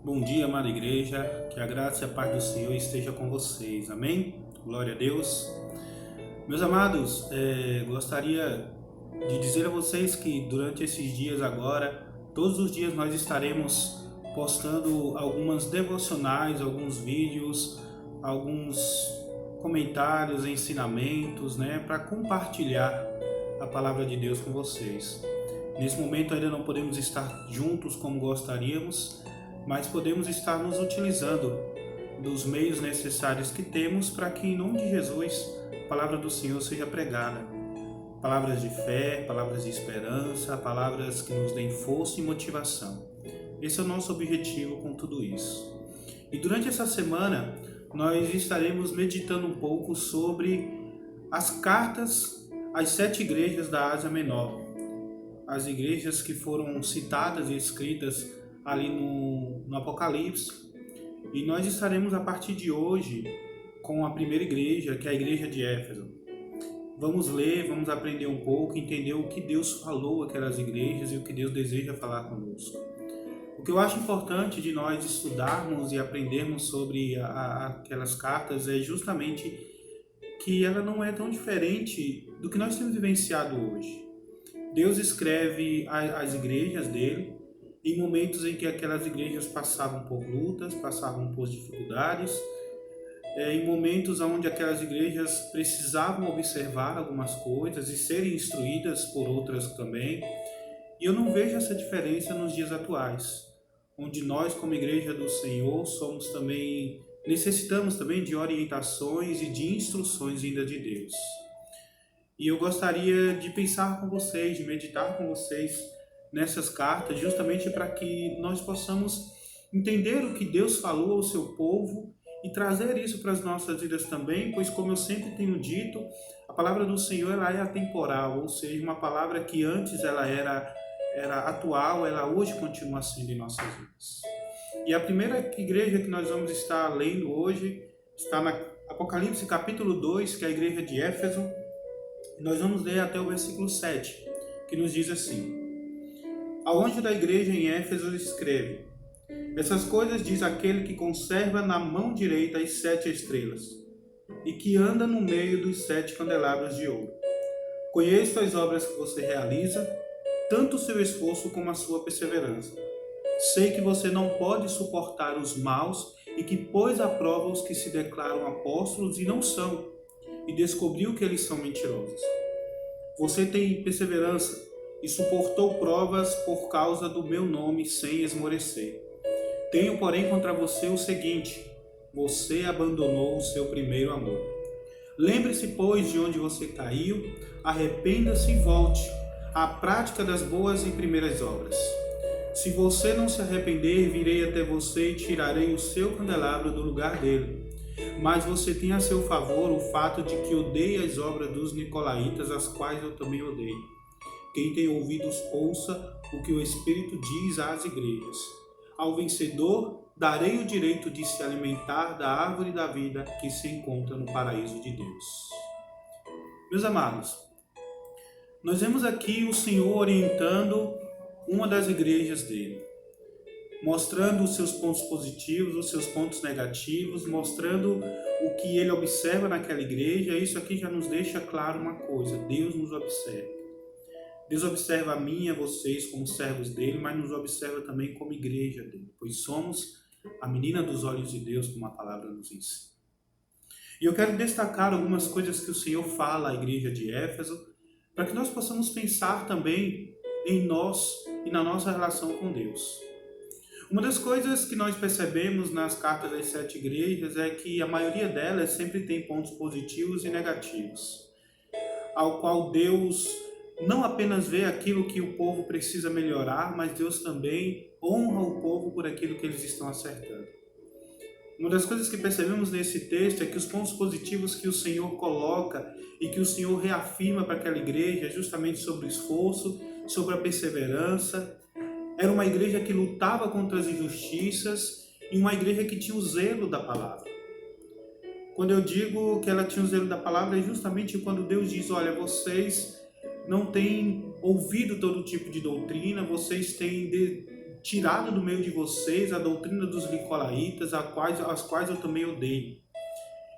Bom dia, amada igreja, que a graça e a paz do Senhor esteja com vocês, amém? Glória a Deus. Meus amados, gostaria de dizer a vocês que durante esses dias agora, todos os dias nós estaremos postando algumas devocionais, alguns vídeos, alguns comentários, ensinamentos, para compartilhar a palavra de Deus com vocês. Nesse momento ainda não podemos estar juntos como gostaríamos, mas podemos estar nos utilizando dos meios necessários que temos para que, em nome de Jesus, a palavra do Senhor seja pregada. Palavras de fé, palavras de esperança, palavras que nos deem força e motivação. Esse é o nosso objetivo com tudo isso. E durante essa semana, nós estaremos meditando um pouco sobre as cartas às 7 igrejas da Ásia Menor. As igrejas que foram citadas e escritas ali no Apocalipse. E nós estaremos a partir de hoje com a primeira igreja, que é a igreja de Éfeso. Vamos ler, vamos aprender um pouco, entender o que Deus falou àquelas igrejas e o que Deus deseja falar conosco. O que eu acho importante de nós estudarmos e aprendermos sobre aquelas cartas é justamente que ela não é tão diferente do que nós temos vivenciado hoje. Deus escreve as igrejas dele em momentos em que aquelas igrejas passavam por lutas, passavam por dificuldades, em momentos onde aquelas igrejas precisavam observar algumas coisas e serem instruídas por outras também. E eu não vejo essa diferença nos dias atuais, onde nós, como igreja do Senhor, necessitamos também de orientações e de instruções vindas de Deus. E eu gostaria de pensar com vocês, de meditar com vocês nessas cartas, justamente para que nós possamos entender o que Deus falou ao seu povo e trazer isso para as nossas vidas também, pois, como eu sempre tenho dito, a palavra do Senhor ela é atemporal, ou seja, uma palavra que antes ela era atual, ela hoje continua sendo em nossas vidas. E a primeira igreja que nós vamos estar lendo hoje está na Apocalipse capítulo 2, que é a igreja de Éfeso. Nós vamos ler até o versículo 7, que nos diz assim: Ao anjo da igreja em Éfeso escreve: Essas coisas diz aquele que conserva na mão direita as 7 estrelas, e que anda no meio dos 7 candelabros de ouro. Conheço as obras que você realiza, tanto o seu esforço como a sua perseverança. Sei que você não pode suportar os maus e que pôs à prova os que se declaram apóstolos e não são, e descobriu que eles são mentirosos. Você tem perseverança e suportou provas por causa do meu nome sem esmorecer. Tenho, porém, contra você o seguinte: você abandonou o seu primeiro amor. Lembre-se, pois, de onde você caiu, arrependa-se e volte à prática das boas e primeiras obras. Se você não se arrepender, virei até você e tirarei o seu candelabro do lugar dele. Mas você tem a seu favor o fato de que odeia as obras dos nicolaítas, as quais eu também odeio. Quem tem ouvidos, ouça o que o Espírito diz às igrejas. Ao vencedor, darei o direito de se alimentar da árvore da vida que se encontra no paraíso de Deus. Meus amados, nós vemos aqui o Senhor orientando uma das igrejas dele, mostrando os seus pontos positivos, os seus pontos negativos, mostrando o que ele observa naquela igreja. Isso aqui já nos deixa claro uma coisa: Deus nos observa. Deus observa a mim e a vocês como servos dele, mas nos observa também como igreja dele, pois somos a menina dos olhos de Deus, como a palavra nos ensina. E eu quero destacar algumas coisas que o Senhor fala à igreja de Éfeso, para que nós possamos pensar também em nós e na nossa relação com Deus. Uma das coisas que nós percebemos nas cartas das 7 igrejas é que a maioria delas sempre tem pontos positivos e negativos, ao qual Deus não apenas vê aquilo que o povo precisa melhorar, mas Deus também honra o povo por aquilo que eles estão acertando. Uma das coisas que percebemos nesse texto é que os pontos positivos que o Senhor coloca e que o Senhor reafirma para aquela igreja é justamente sobre o esforço, sobre a perseverança. Era uma igreja que lutava contra as injustiças e uma igreja que tinha o zelo da palavra. Quando eu digo que ela tinha o zelo da palavra, é justamente quando Deus diz: olha, vocês não têm ouvido todo tipo de doutrina, vocês têm tirado do meio de vocês a doutrina dos nicolaítas, as quais eu também odeio.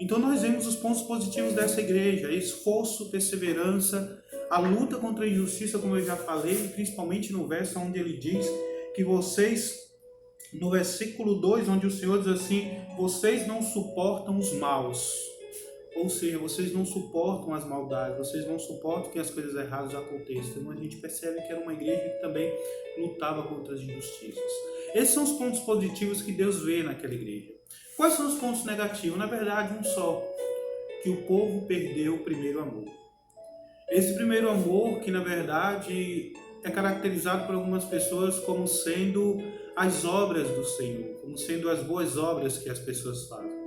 Então nós vemos os pontos positivos dessa igreja: esforço, perseverança, a luta contra a injustiça, como eu já falei, principalmente no verso onde ele diz que vocês, no versículo 2, onde o Senhor diz assim: vocês não suportam os maus. Ou seja, vocês não suportam as maldades, vocês não suportam que as coisas erradas aconteçam. Então a gente percebe que era uma igreja que também lutava contra as injustiças. Esses são os pontos positivos que Deus vê naquela igreja. Quais são os pontos negativos? Na verdade, um só: que o povo perdeu o primeiro amor. Esse primeiro amor que, na verdade, é caracterizado por algumas pessoas como sendo as obras do Senhor, como sendo as boas obras que as pessoas fazem.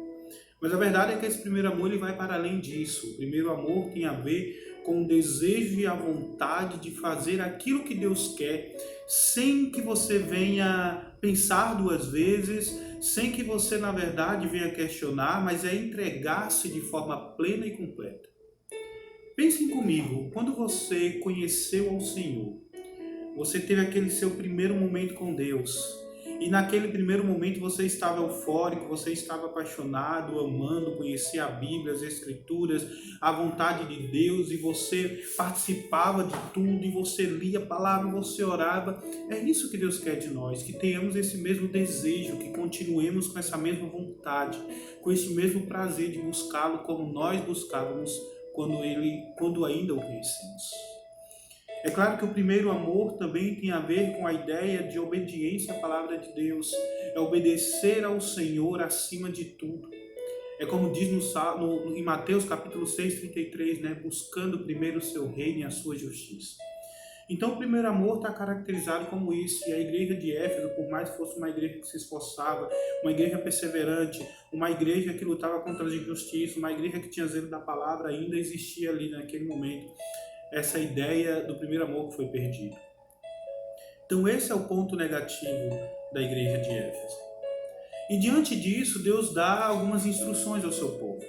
Mas a verdade é que esse primeiro amor ele vai para além disso. O primeiro amor tem a ver com o desejo e a vontade de fazer aquilo que Deus quer, sem que você venha pensar duas vezes, sem que você, na verdade, venha questionar, mas é entregar-se de forma plena e completa. Pensem comigo, quando você conheceu ao Senhor, você teve aquele seu primeiro momento com Deus, e naquele primeiro momento você estava eufórico, você estava apaixonado, amando, conhecia a Bíblia, as Escrituras, a vontade de Deus, e você participava de tudo, e você lia a palavra, você orava. É isso que Deus quer de nós, que tenhamos esse mesmo desejo, que continuemos com essa mesma vontade, com esse mesmo prazer de buscá-lo como nós buscávamos quando ainda o conhecemos. É claro que o primeiro amor também tem a ver com a ideia de obediência à palavra de Deus. É obedecer ao Senhor acima de tudo. É como diz em Mateus capítulo 6, 33, né? Buscando primeiro o seu reino e a sua justiça. Então o primeiro amor está caracterizado como isso. E a igreja de Éfeso, por mais que fosse uma igreja que se esforçava, uma igreja perseverante, uma igreja que lutava contra a injustiça, uma igreja que tinha zelo da palavra, ainda existia ali naquele momento essa ideia do primeiro amor que foi perdido. Então esse é o ponto negativo da igreja de Éfeso. E diante disso, Deus dá algumas instruções ao seu povo.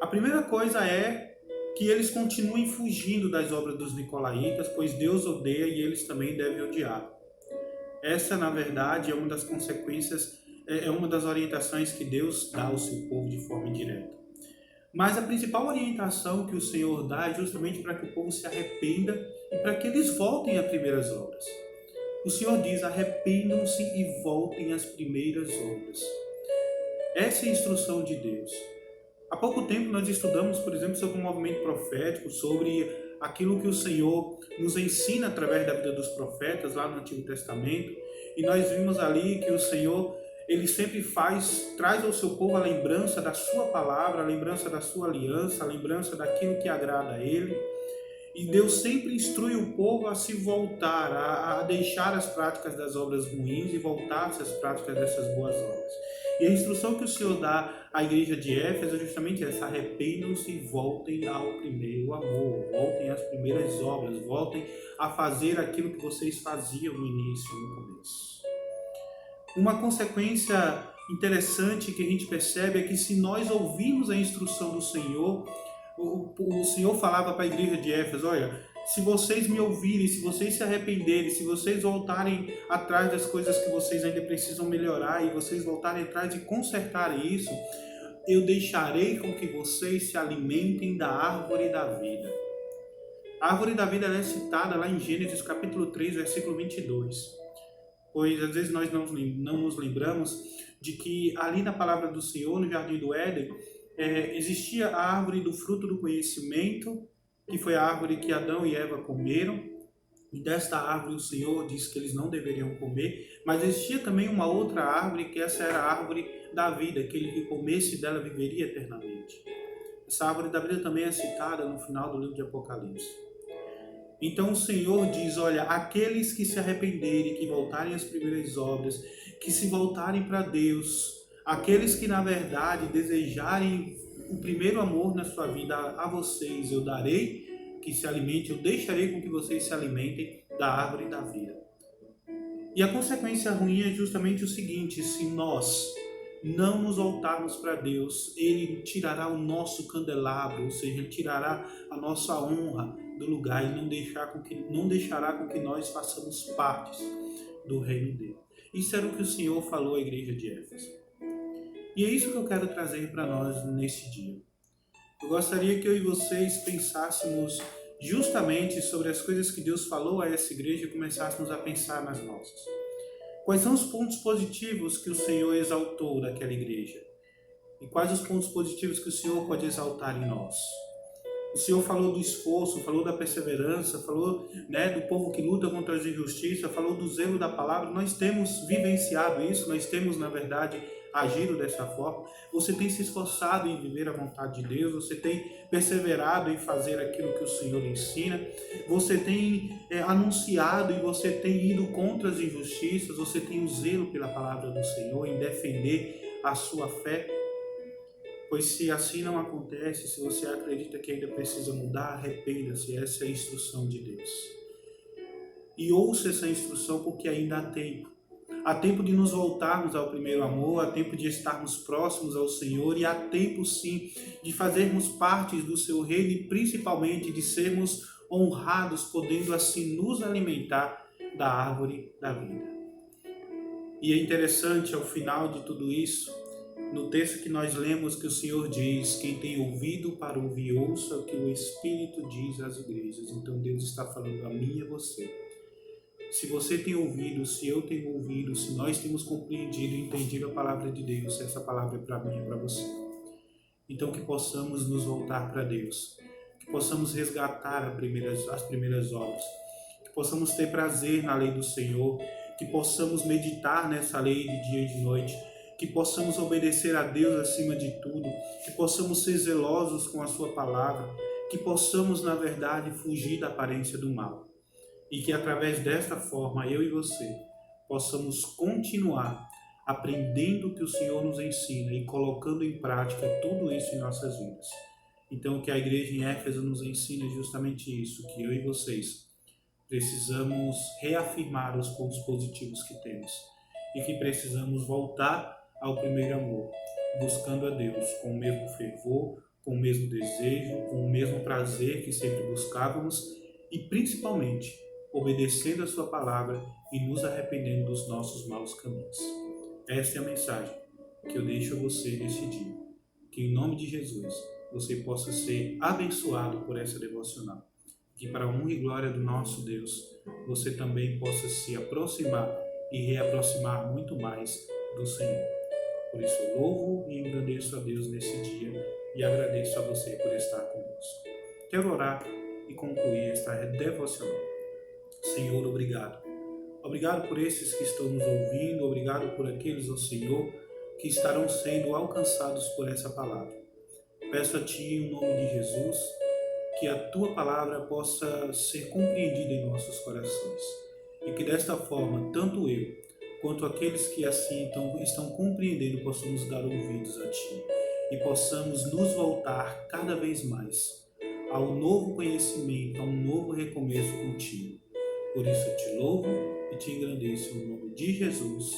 A primeira coisa é que eles continuem fugindo das obras dos nicolaítas, pois Deus odeia e eles também devem odiar. Essa, na verdade, é uma das consequências, é uma das orientações que Deus dá ao seu povo de forma indireta. Mas a principal orientação que o Senhor dá é justamente para que o povo se arrependa e para que eles voltem às primeiras obras. O Senhor diz: arrependam-se e voltem às primeiras obras. Essa é a instrução de Deus. Há pouco tempo nós estudamos, por exemplo, sobre o movimento profético, sobre aquilo que o Senhor nos ensina através da vida dos profetas lá no Antigo Testamento, e nós vimos ali que o Senhor ele sempre traz ao seu povo a lembrança da sua palavra, a lembrança da sua aliança, a lembrança daquilo que agrada a ele. E Deus sempre instrui o povo a se voltar, a deixar as práticas das obras ruins e voltar-se às práticas dessas boas obras. E a instrução que o Senhor dá à igreja de Éfeso é justamente essa: arrependam-se e voltem ao primeiro amor, voltem às primeiras obras, voltem a fazer aquilo que vocês faziam no início, no começo. Uma consequência interessante que a gente percebe é que se nós ouvirmos a instrução do Senhor, o Senhor falava para a igreja de Éfeso: olha, se vocês me ouvirem, se vocês se arrependerem, se vocês voltarem atrás das coisas que vocês ainda precisam melhorar e vocês voltarem atrás e consertarem isso, eu deixarei com que vocês se alimentem da árvore da vida. A árvore da vida é citada lá em Gênesis capítulo 3, versículo 22. Pois às vezes nós não nos lembramos de que ali na palavra do Senhor, no Jardim do Éden, existia a árvore do fruto do conhecimento, que foi a árvore que Adão e Eva comeram, e desta árvore o Senhor disse que eles não deveriam comer, mas existia também uma outra árvore, que essa era a árvore da vida, aquele que comesse dela viveria eternamente. Essa árvore da vida também é citada no final do livro de Apocalipse. Então o Senhor diz: olha, aqueles que se arrependerem, que voltarem às primeiras obras, que se voltarem para Deus, aqueles que na verdade desejarem o primeiro amor na sua vida, a vocês eu darei que se alimentem, eu deixarei com que vocês se alimentem da árvore da vida. E a consequência ruim é justamente o seguinte: se nós não nos voltarmos para Deus, Ele tirará o nosso candelabro, ou seja, Ele tirará a nossa honra do lugar e não deixará com que nós façamos parte do reino dele. Isso era o que o Senhor falou à igreja de Éfeso. E é isso que eu quero trazer para nós neste dia. Eu gostaria que eu e vocês pensássemos justamente sobre as coisas que Deus falou a essa igreja e começássemos a pensar nas nossas. Quais são os pontos positivos que o Senhor exaltou daquela igreja? E quais os pontos positivos que o Senhor pode exaltar em nós? O Senhor falou do esforço, falou da perseverança, falou, do povo que luta contra as injustiças, falou do zelo da palavra. Nós temos vivenciado isso, nós temos, na verdade, agido dessa forma. Você tem se esforçado em viver a vontade de Deus, você tem perseverado em fazer aquilo que o Senhor ensina, você tem anunciado e você tem ido contra as injustiças, você tem o zelo pela palavra do Senhor, em defender a sua fé. Pois se assim não acontece, se você acredita que ainda precisa mudar, arrependa-se, essa é a instrução de Deus. E ouça essa instrução porque ainda há tempo. Há tempo de nos voltarmos ao primeiro amor, há tempo de estarmos próximos ao Senhor e há tempo sim de fazermos parte do seu reino e principalmente de sermos honrados, podendo assim nos alimentar da árvore da vida. E é interessante ao final de tudo isso, no texto que nós lemos, que o Senhor diz: quem tem ouvido para ouvir, ouça o que o Espírito diz às igrejas. Então Deus está falando a mim e a você. Se você tem ouvido, se eu tenho ouvido, se nós temos compreendido e entendido a palavra de Deus, essa palavra é para mim e para você. Então que possamos nos voltar para Deus, que possamos resgatar as primeiras obras, que possamos ter prazer na lei do Senhor, que possamos meditar nessa lei de dia e de noite, que possamos obedecer a Deus acima de tudo, que possamos ser zelosos com a sua palavra, que possamos, na verdade, fugir da aparência do mal. E que através desta forma, eu e você, possamos continuar aprendendo o que o Senhor nos ensina e colocando em prática tudo isso em nossas vidas. Então, o que a igreja em Éfeso nos ensina é justamente isso, que eu e vocês precisamos reafirmar os pontos positivos que temos e que precisamos voltar ao primeiro amor, buscando a Deus com o mesmo fervor, com o mesmo desejo, com o mesmo prazer que sempre buscávamos e principalmente obedecendo a sua palavra e nos arrependendo dos nossos maus caminhos. Esta é a mensagem que eu deixo a você neste dia. Que em nome de Jesus você possa ser abençoado por essa devocional. Que para a honra e glória do nosso Deus você também possa se aproximar e reaproximar muito mais do Senhor. Por isso eu louvo e agradeço a Deus nesse dia e agradeço a você por estar conosco. Quero orar e concluir esta devocional. Senhor, obrigado. Obrigado por esses que estão nos ouvindo, obrigado por aqueles, ó Senhor, que estarão sendo alcançados por essa palavra. Peço a Ti, em nome de Jesus, que a Tua palavra possa ser compreendida em nossos corações e que desta forma, tanto eu quanto aqueles que assim estão compreendendo, possamos dar ouvidos a Ti e possamos nos voltar cada vez mais ao novo conhecimento, a um novo recomeço contigo. Por isso eu te louvo e te engrandeço no nome de Jesus.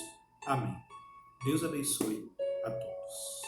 Amém. Deus abençoe a todos.